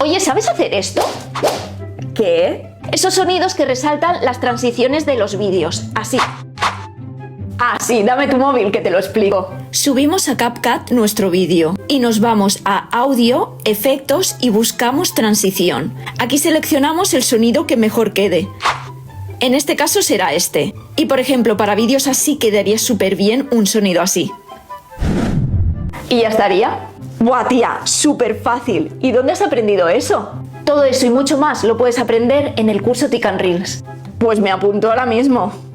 Oye, ¿sabes hacer esto? ¿Qué? Esos sonidos que resaltan las transiciones de los vídeos, así. Ah, sí, dame tu móvil que te lo explico. Subimos a CapCut nuestro vídeo y nos vamos a Audio, Efectos y buscamos Transición. Aquí seleccionamos el sonido que mejor quede. En este caso será este. Y por ejemplo, para vídeos así quedaría súper bien un sonido así. ¿Y ya estaría? ¡Buah, tía! ¡Súper fácil! ¿Y dónde has aprendido eso? Todo eso y mucho más lo puedes aprender en el curso Tick and Reels. Pues me apunto ahora mismo.